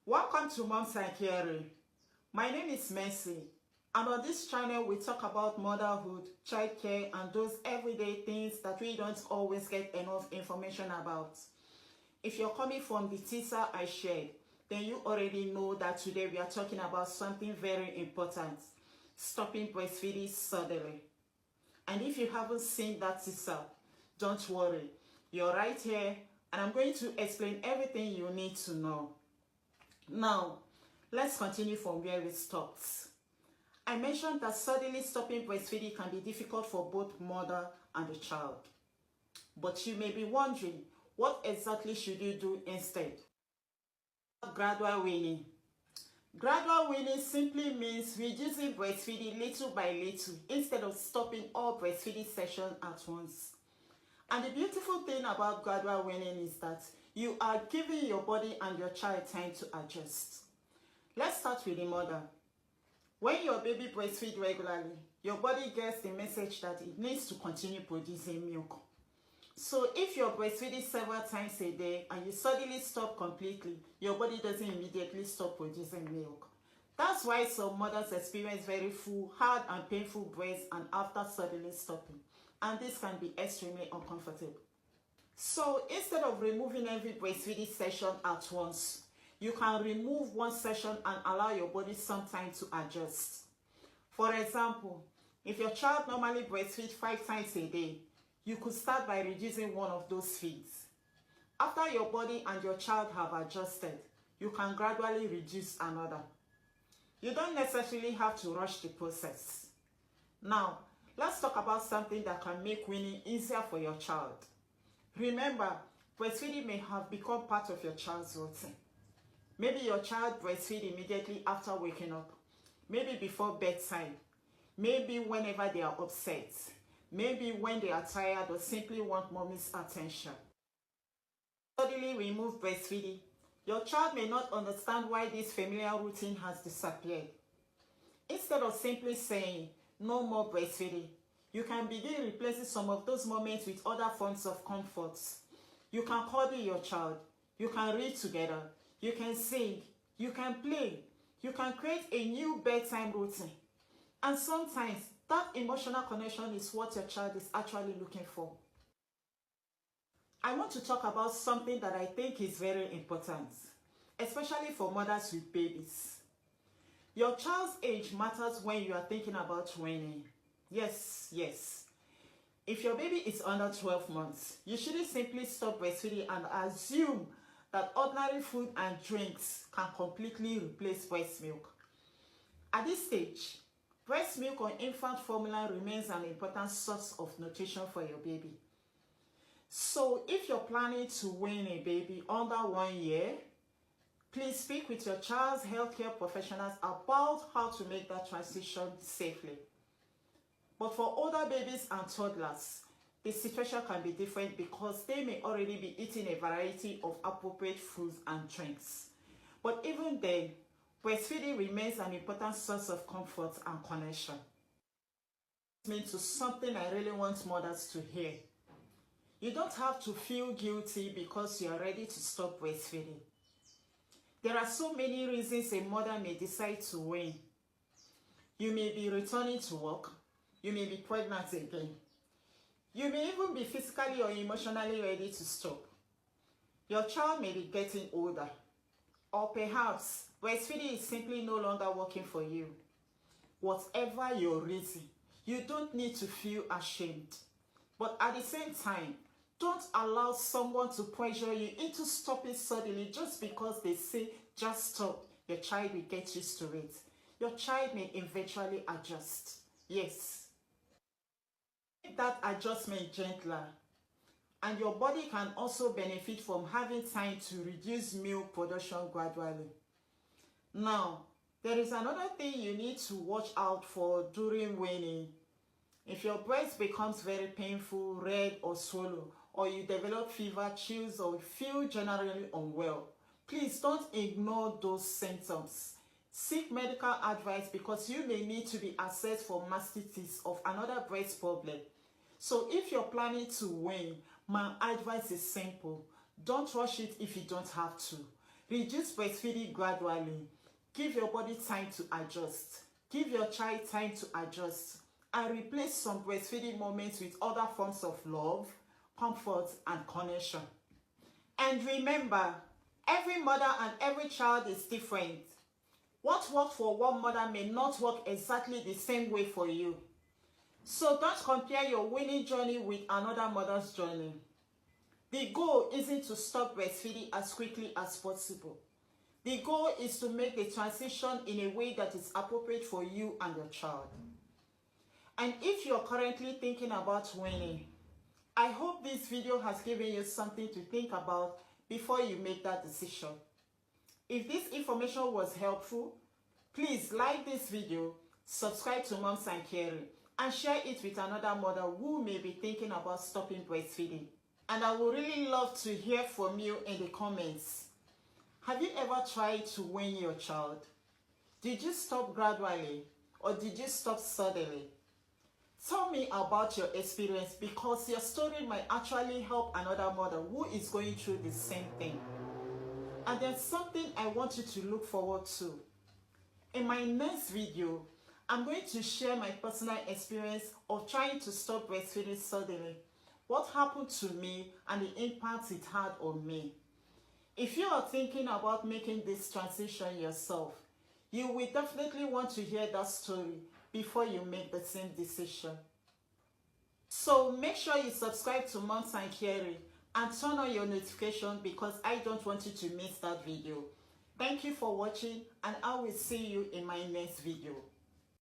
Welcome to Moms and Caring. My name is Mercy, and on this channel we talk about motherhood, childcare, and those everyday things that we don't always get enough information about. If you're coming from the teaser I shared, then you already know that today we are talking about something very important: stopping breastfeeding suddenly. And if you haven't seen that teaser, don't worry, you're right here, and I'm going to explain everything you need to know. Now, let's continue from where we stopped. I mentioned that suddenly stopping breastfeeding can be difficult for both mother and the child. But you may be wondering, what exactly should you do instead? Gradual weaning. Gradual weaning simply means reducing breastfeeding little by little instead of stopping all breastfeeding sessions at once. And the beautiful thing about gradual weaning is that you are giving your body and your child time to adjust. Let's start with the mother. When your baby breastfeeds regularly, your body gets the message that it needs to continue producing milk. So if you're breastfeeding several times a day and you suddenly stop completely, your body doesn't immediately stop producing milk. That's why some mothers experience very full, hard and painful breasts and after suddenly stopping. And this can be extremely uncomfortable. So instead of removing every breastfeeding session at once, you can remove one session and allow your body some time to adjust. For example, if your child normally breastfeeds 5 times a day, you could start by reducing one of those feeds. After your body and your child have adjusted, you can gradually reduce another. You don't necessarily have to rush the process. Now, let's talk about something that can make weaning easier for your child. Remember, breastfeeding may have become part of your child's routine. Maybe your child breastfeeds immediately after waking up, maybe before bedtime, maybe whenever they are upset, maybe when they are tired or simply want mommy's attention. Suddenly remove breastfeeding. Your child may not understand why this familiar routine has disappeared. Instead of simply saying, "No more breastfeeding," you can begin replacing some of those moments with other forms of comforts. You can cuddle your child, you can read together, you can sing, you can play, you can create a new bedtime routine. And sometimes that emotional connection is what your child is actually looking for. I want to talk about something that I think is very important, especially for mothers with babies. Your child's age matters when you are thinking about weaning. Yes. If your baby is under 12 months, you shouldn't simply stop breastfeeding and assume that ordinary food and drinks can completely replace breast milk. At this stage, breast milk or infant formula remains an important source of nutrition for your baby. So if you're planning to wean a baby under 1 year, please speak with your child's healthcare professionals about how to make that transition safely. But for older babies and toddlers, the situation can be different because they may already be eating a variety of appropriate foods and drinks. But even then, breastfeeding remains an important source of comfort and connection. This means to something I really want mothers to hear. You don't have to feel guilty because you are ready to stop breastfeeding. There are so many reasons a mother may decide to wean. You may be returning to work. You may be pregnant again. You may even be physically or emotionally ready to stop. Your child may be getting older. Or perhaps breastfeeding is simply no longer working for you. Whatever your reason, you don't need to feel ashamed. But at the same time, don't allow someone to pressure you into stopping suddenly just because they say, "Just stop." Your child will get used to it. Your child may eventually adjust. Yes. Make that adjustment gentler. And your body can also benefit from having time to reduce milk production gradually. Now, there is another thing you need to watch out for during weaning. If your breast becomes very painful, red or swollen, or you develop fever, chills, or feel generally unwell, please don't ignore those symptoms. Seek medical advice because you may need to be assessed for mastitis of another breast problem. So if you're planning to wean, my advice is simple. Don't rush it if you don't have to. Reduce breastfeeding gradually. Give your body time to adjust. Give your child time to adjust. And replace some breastfeeding moments with other forms of love, comfort, and connection. And remember, every mother and every child is different. What worked for one mother may not work exactly the same way for you. So don't compare your weaning journey with another mother's journey. The goal isn't to stop breastfeeding as quickly as possible. The goal is to make the transition in a way that is appropriate for you and your child. And if you're currently thinking about weaning, I hope this video has given you something to think about before you make that decision. If this information was helpful, please like this video, subscribe to Moms and Caring, and share it with another mother who may be thinking about stopping breastfeeding. And I would really love to hear from you in the comments. Have you ever tried to wean your child? Did you stop gradually or did you stop suddenly? Tell me about your experience, because your story might actually help another mother who is going through the same thing. And there's something I want you to look forward to. In my next video, I'm going to share my personal experience of trying to stop breastfeeding suddenly, what happened to me, and the impact it had on me. If you are thinking about making this transition yourself, you will definitely want to hear that story before you make the same decision. So make sure you subscribe to Moms and Caring and turn on your notification, because I don't want you to miss that video. Thank you for watching, and I will see you in my next video.